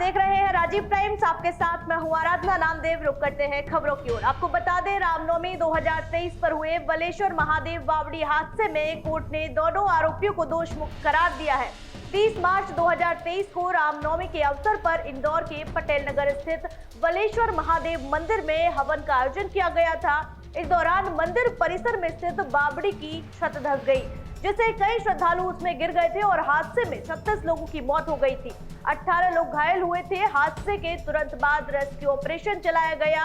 देख रहे हैं राजीव टाइम्स। आपके साथ मैं हूं आराधना नामदेव। रुक करते हैं खबरों की ओर। आपको बता दें, रामनवमी 2023 पर हुए बलेश्वर महादेव बावड़ी हादसे में कोर्ट ने दोनों आरोपियों को दोष मुक्त करार दिया है। 30 मार्च 2023 को रामनवमी के अवसर पर इंदौर के पटेल नगर स्थित बलेश्वर महादेव मंदिर में हवन का आयोजन किया गया था। इस दौरान मंदिर परिसर में स्थित बावड़ी की छत धंस गई, जिससे कई श्रद्धालु उसमें गिर गए थे और हादसे में 36 लोगों की मौत हो गई थी। 18 लोग घायल हुए थे। हादसे के तुरंत बाद रेस्क्यू ऑपरेशन चलाया गया,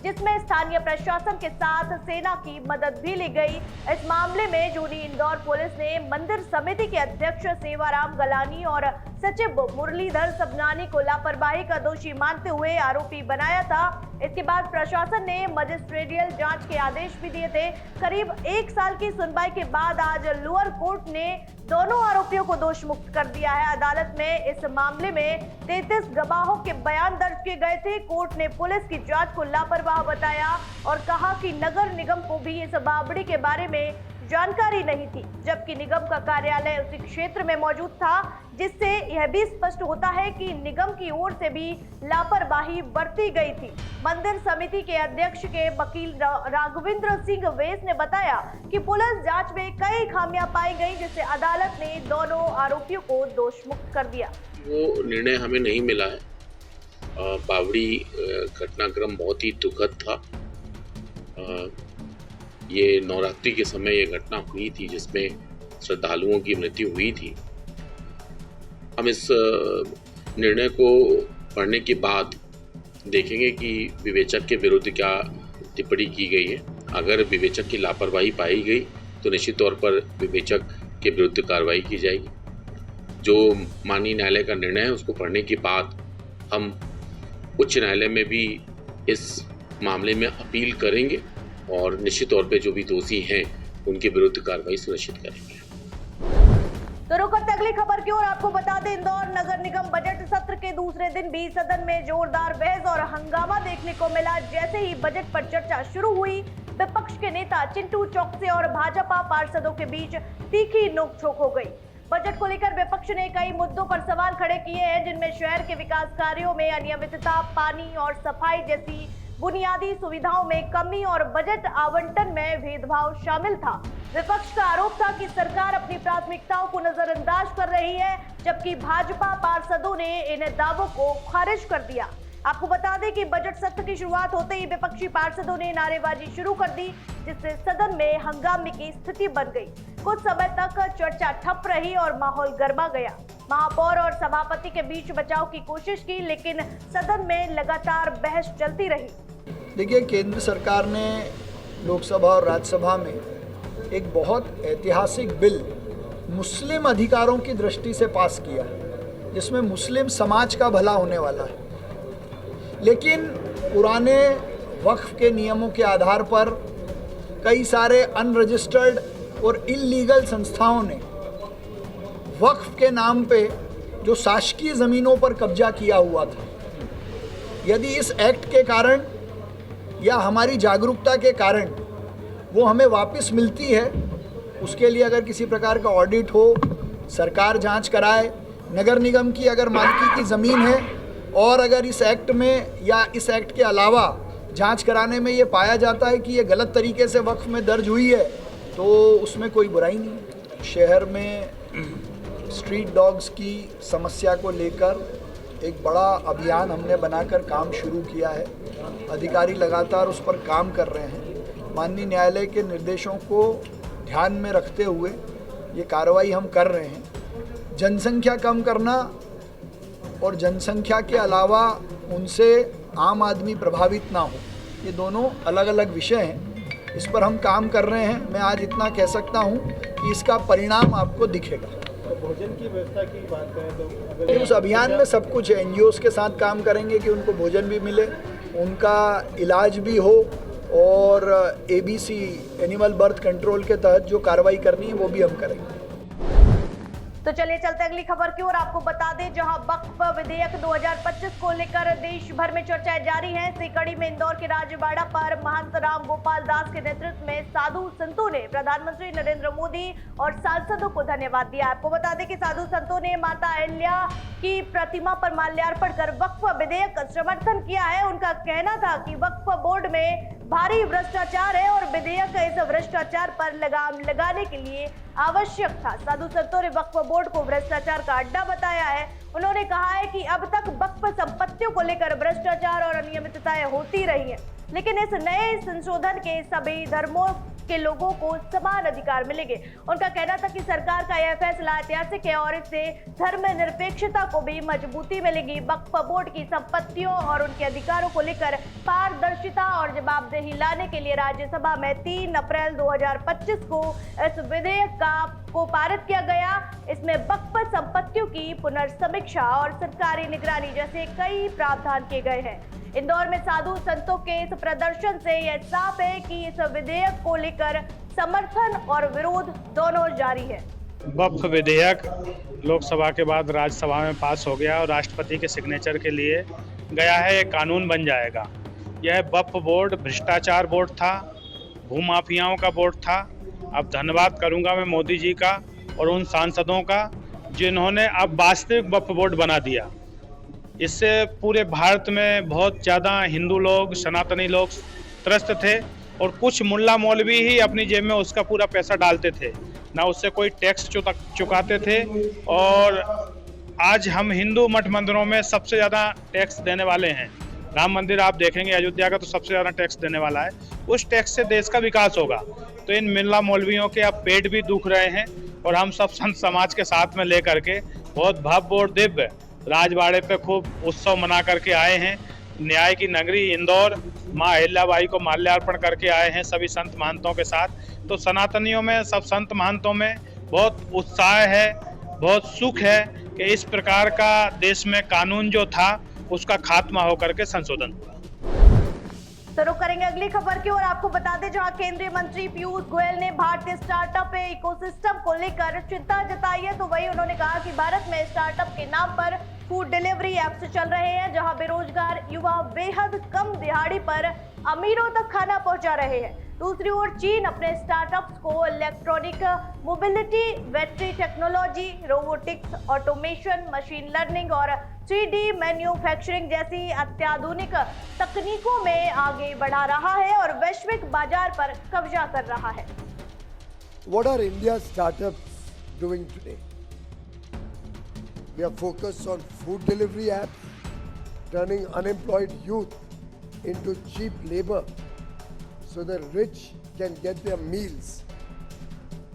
जिसमें स्थानीय प्रशासन के साथ सेना की मदद भी ली गई। इस मामले में जूनी इंदौर पुलिस ने मंदिर समिति के अध्यक्ष सेवाराम गलानी और सचिव मुरलीधर सबनानी को लापरवाही का दोषी मानते हुए आरोपी बनाया था। इसके बाद प्रशासन ने मजिस्ट्रेटियल जांच के आदेश भी दिए थे। करीब 1 साल की सुनवाई के बाद आज लोअर कोर्ट ने दोनों आरोपियों को दोष मुक्त कर दिया है। अदालत में इस मामले में 33 गवाहों के बयान दर्ज किए गए थे। कोर्ट ने पुलिस की जांच को लापरवाह बताया और कहा कि नगर निगम को भी इस बावड़ी के बारे में जानकारी नहीं थी, जबकि निगम का कार्यालय उसी क्षेत्र में मौजूद था, जिससे यह भी स्पष्ट होता है कि निगम की ओर से भी लापरवाही बरती गई थी। मंदिर समिति के अध्यक्ष के वकील राघवेंद्र सिंह वेस ने बताया कि पुलिस जांच में कई खामियां पाई गई, जिससे अदालत ने दोनों आरोपियों को दोष मुक्त कर दिया। वो निर्णय हमें नहीं मिला है। बावड़ी घटनाक्रम बहुत ही दुखद था। ये नवरात्रि के समय ये घटना हुई थी, जिसमें श्रद्धालुओं की मृत्यु हुई थी। हम इस निर्णय को पढ़ने के बाद देखेंगे कि विवेचक के विरुद्ध क्या टिप्पणी की गई है। अगर विवेचक की लापरवाही पाई गई तो निश्चित तौर पर विवेचक के विरुद्ध कार्रवाई की जाएगी। जो माननीय न्यायालय का निर्णय है उसको पढ़ने के बाद हम उच्च न्यायालय में भी इस मामले में अपील करेंगे और निश्चित तौर पे जो भी दोषी हैं उनके विरुद्ध कार्रवाई सुनिश्चित करेंगे। तो रुक करते अगली खबर की ओर। आपको बता दें, इंदौर नगर निगम बजट सत्र के दूसरे दिन भी सदन में जोरदार बहस और हंगामा देखने को मिला। जैसे ही बजट पर चर्चा शुरू हुई, विपक्ष के नेता चिंटू चौकसे और भाजपा पार्षदों के बीच तीखी नोकझोंक हो गई। बजट को लेकर विपक्ष ने कई मुद्दों पर सवाल खड़े किए हैं, जिनमें शहर के विकास कार्यों में अनियमितता, पानी और सफाई जैसी बुनियादी सुविधाओं में कमी और बजट आवंटन में भेदभाव शामिल था। विपक्ष का आरोप था कि सरकार अपनी प्राथमिकताओं को नजरअंदाज कर रही है, जबकि भाजपा पार्षदों ने इन दावों को खारिज कर दिया। आपको बता दें कि बजट सत्र की शुरुआत होते ही विपक्षी पार्षदों ने नारेबाजी शुरू कर दी, जिससे सदन में हंगामे की स्थिति बन गई। कुछ समय तक चर्चा ठप रही और माहौल गर्मा गया। महापौर और सभापति के बीच बचाव की कोशिश की, लेकिन सदन में लगातार बहस चलती रही। देखिए, केंद्र सरकार ने लोकसभा और राज्यसभा में एक बहुत ऐतिहासिक बिल मुस्लिम अधिकारों की दृष्टि से पास किया, जिसमें मुस्लिम समाज का भला होने वाला है। लेकिन पुराने वक्फ के नियमों के आधार पर कई सारे अनरजिस्टर्ड और इल्लीगल संस्थाओं ने वक्फ के नाम पे जो शासकीय ज़मीनों पर कब्जा किया हुआ था, यदि इस एक्ट के कारण या हमारी जागरूकता के कारण वो हमें वापस मिलती है, उसके लिए अगर किसी प्रकार का ऑडिट हो, सरकार जांच कराए, नगर निगम की अगर मालिकी की ज़मीन है और अगर इस एक्ट में या इस एक्ट के अलावा जांच कराने में ये पाया जाता है कि ये गलत तरीके से वक्फ में दर्ज हुई है, तो उसमें कोई बुराई नहीं। शहर में स्ट्रीट डॉग्स की समस्या को लेकर एक बड़ा अभियान हमने बनाकर काम शुरू किया है। अधिकारी लगातार उस पर काम कर रहे हैं। माननीय न्यायालय के निर्देशों को ध्यान में रखते हुए ये कार्रवाई हम कर रहे हैं। जनसंख्या कम करना और जनसंख्या के अलावा उनसे आम आदमी प्रभावित ना हो, ये दोनों अलग अलग विषय हैं। इस पर हम काम कर रहे हैं। मैं आज इतना कह सकता हूँ कि इसका परिणाम आपको दिखेगा। तो भोजन की व्यवस्था की बात करें तो उस अभियान में सब कुछ है। एनजीओज़ के साथ काम करेंगे कि उनको भोजन भी मिले, उनका इलाज भी हो, और एबीसी एनिमल बर्थ कंट्रोल के तहत जो कार्रवाई करनी है वो भी हम करेंगे। तो चलिए चलते अगली खबर की ओर। आपको बता दें, जहां वक्फ विधेयक 2025 को लेकर देश भर में चर्चाएं जारी हैं, इसी कड़ी में इंदौर के राजबाड़ा पर महंत राम गोपाल दास के नेतृत्व में साधु संतों ने प्रधानमंत्री नरेंद्र मोदी और सांसदों को धन्यवाद दिया। आपको बता दें कि साधु संतों ने माता अहिल्या की प्रतिमा पर माल्यार्पण कर वक्फ विधेयक का समर्थन किया है। उनका कहना था कि वक्फ बोर्ड में भारी भ्रष्टाचार है और विधेयक इस भ्रष्टाचार पर लगाम लगाने के लिए आवश्यक था। साधु संतों ने वक्फ बोर्ड को भ्रष्टाचार का अड्डा बताया है। उन्होंने कहा है कि अब तक वक्फ संपत्तियों को लेकर भ्रष्टाचार और अनियमितताएं होती रही हैं, लेकिन इस नए संशोधन के सभी धर्मों के लोगों को समान अधिकार मिलेंगे। उनका कहना था कि सरकार का यह फैसला ऐतिहासिक है और इससे धर्मनिरपेक्षता को भी मजबूती मिलेगी। वक्फ बोर्ड की संपत्तियों और उनके अधिकारों को लेकर पारदर्शिता और जवाबदेही लाने के लिए राज्यसभा में 3 अप्रैल 2025 को इस विधेयक को पारित किया गया। इसमें वक्फ संपत्तियों की पुनर्समीक्षा और सरकारी निगरानी जैसे कई प्रावधान किए गए हैं। इंदौर में साधु संतों के इस प्रदर्शन से यह साफ है कि इस विधेयक को लेकर समर्थन और विरोध दोनों जारी है। वक्फ विधेयक लोकसभा के बाद राज्यसभा में पास हो गया और राष्ट्रपति के सिग्नेचर के लिए गया है। ये कानून बन जाएगा। यह वक्फ बोर्ड भ्रष्टाचार बोर्ड था, भूमाफियाओं का बोर्ड था। अब धन्यवाद करूंगा मैं मोदी जी का और उन सांसदों का जिन्होंने अब वास्तविक वक्फ बोर्ड बना दिया। इससे पूरे भारत में बहुत ज़्यादा हिंदू लोग, सनातनी लोग त्रस्त थे और कुछ मुल्ला मौलवी ही अपनी जेब में उसका पूरा पैसा डालते थे, ना उससे कोई टैक्स चुकाते थे। और आज हम हिंदू मठ मंदिरों में सबसे ज़्यादा टैक्स देने वाले हैं। राम मंदिर आप देखेंगे अयोध्या का तो सबसे ज़्यादा टैक्स देने वाला है। उस टैक्स से देश का विकास होगा। तो इन मुल्ला मौलवियों के अब पेट भी दुख रहे हैं और हम सब संत समाज के साथ में लेकर के बहुत भव्य और दिव्य राजबाड़े पे खूब उत्सव मना करके आए हैं। न्याय की नगरी इंदौर माँ अहिल्याबाई को माल्यार्पण करके आए हैं सभी संत महंतों के साथ। तो सनातनियों में, सब संत महंतों में बहुत उत्साह है, बहुत सुख है कि इस प्रकार का देश में कानून जो था उसका खात्मा होकर के संशोधन हुआ। तो रुक करेंगे अगली खबर की ओर। आपको बता दें, जहां केंद्रीय मंत्री पीयूष गोयल ने भारतीय स्टार्टअप इकोसिस्टम को लेकर चिंता जताई है, तो वही उन्होंने कहा कि भारत में स्टार्टअप के नाम पर फूड डिलीवरी ऐप्स चल रहे हैं, जहां बेरोजगार युवा बेहद कम दिहाड़ी पर अमीरों तक खाना पहुंचा रहे हैं। दूसरी ओर चीन अपने स्टार्टअप्स को electronic mobility, battery technology, robotics, automation, machine learning और 3D मैन्युफैक्चरिंग जैसी अत्याधुनिक तकनीकों में आगे बढ़ा रहा है और वैश्विक बाजार पर कब्जा कर रहा है। What are India's startups doing today? We are focused on food delivery apps, turning unemployed youth into cheap labor so the rich can get their meals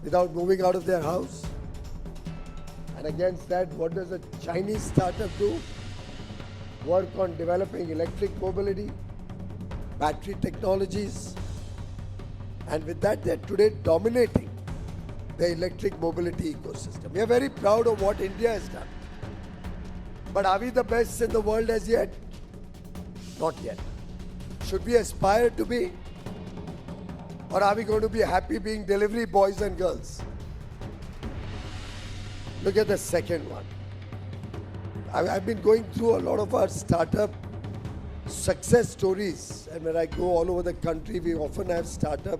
without moving out of their house. And against that, what does a Chinese startup do? Work on developing electric mobility, battery technologies, and with that they're today dominating the electric mobility ecosystem. We are very proud of what India has done. But are we the best in the world as yet? Not yet. Should we aspire to be? Or are we going to be happy being delivery boys and girls? Look at the second one. I've been going through a lot of our startup success stories, and when I go all over the country, we often have startup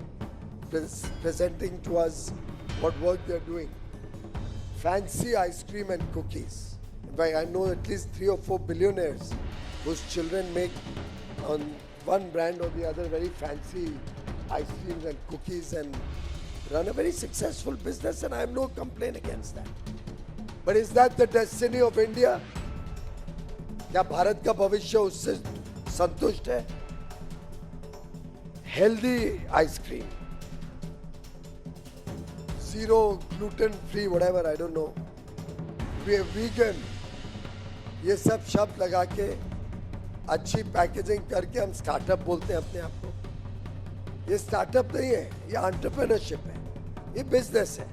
presenting to us what work they're doing. Fancy ice cream and cookies. In fact, I know at least 3 or 4 billionaires whose children make on one brand or the other very fancy ice creams and cookies and run a very successful business, and I have no complaint against that. But is that the destiny of India? क्या भारत का भविष्य उससे संतुष्ट है? Healthy ice cream, zero gluten free, whatever, I don't know. We are vegan. ये सब शब्द लगा के अच्छी पैकेजिंग करके हम स्टार्टअप बोलते हैं अपने आप को। ये स्टार्टअप नहीं है, ये एंटरप्रेन्योरशिप है, ये बिजनेस है।